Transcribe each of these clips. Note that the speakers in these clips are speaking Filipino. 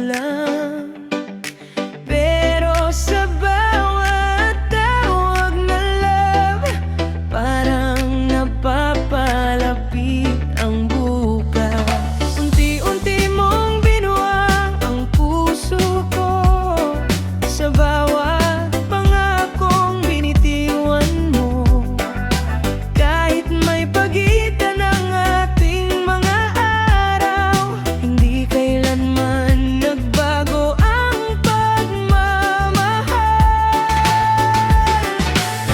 lang. Pero sa bawat tawag na love, parang napapalapit ang bukas. Unti-unti mong binuwang ang puso ko sa bawat pangakong binitiwan mo. Kahit may pagitan ng ating mga araw, hindi kailanman nagbago ang pagmamahal.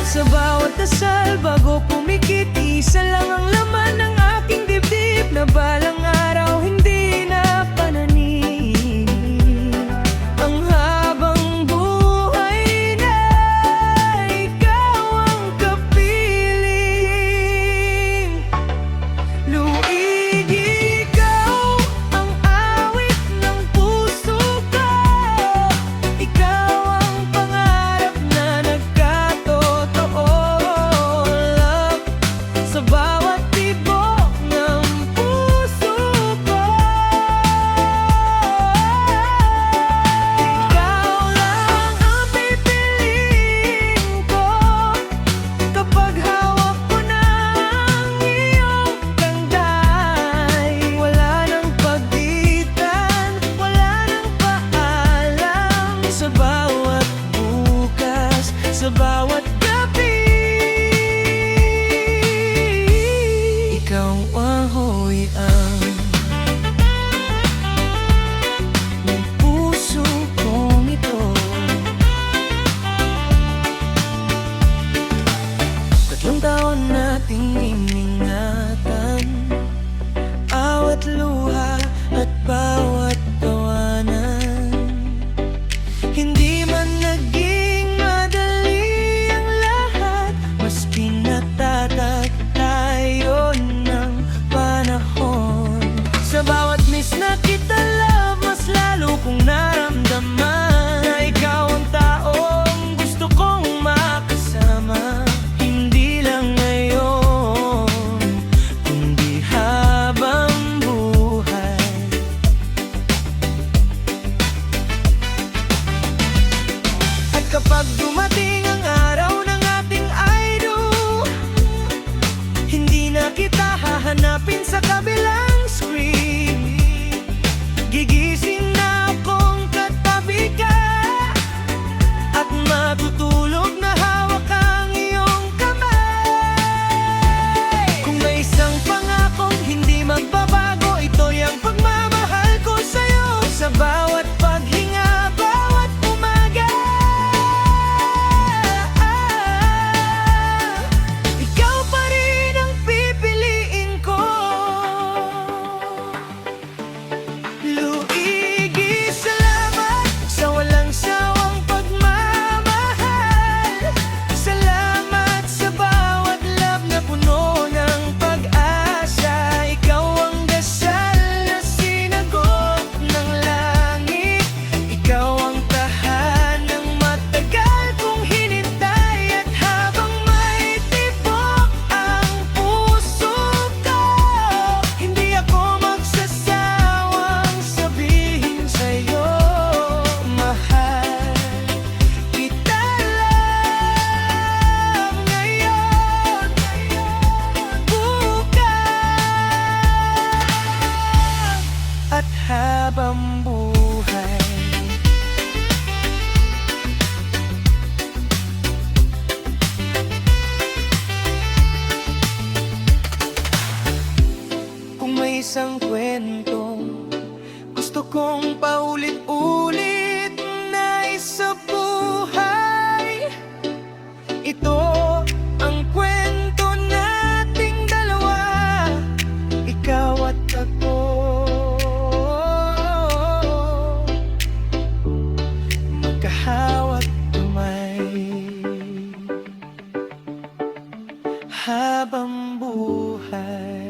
Sa bawat dasal bago pumikit, isa lang ang laman ng aking dibdib, na balang araw hindi na pananig. Ang habang buhay na ikaw ang kapiling. Luig, ikaw ang awit ng puso ko. Ikaw ang pangarap na nagkatotoo. Love, sa bawat tibok ng puso ko. Ikaw lang ang pipiliin ko. Kapag hawak ko na ang iyong ganda'y wala nang pagitan, wala nang paalam. Sa bawat bukas, sa bawat gabi, ikaw ahoy ang ng puso kong ito. Tatlong taon nating iningatan, awat luha at bawat tawanan. Hindi man naging madali ang lahat, mas pinatatag tayo ng panahon. Sa bawat miss na kita, love, mas lalo kong naramdaman na ikaw ang taong gusto kong makasama. Hindi lang ngayon, kundi habang buhay. At kapag dumating ang araw ng ating I do, hindi na kita hahanapin sa kabilang screen. Gigising na akong katabi ka, at matutulog na hawak ang iyong kamay. Kung may isang pangakong hindi magbabago, ito'y ang pagmamahal ko sa'yo. Sa bawat paghinga, bawat umaga, ikaw pa rin ang pipiliin ko. Luigi, salamat sa walang sawang pagmamahal. Salamat sa bawat love na puno ng pag-asa. Ikaw ang dasal na sinagot ng langit. Ikaw ang tahanang matagal kong hinintay. At habang may tibok ang puso ko, hindi ako magsasawang sabihin sa'yo, mahal kita lang ngayon, bukas, at habang buhay. Kung may isang kwentong gusto kong paulit-ulit na isa buhay, ito ang kwento nating dalawa, ikaw at ako. Magkahawat kamay habang buhay.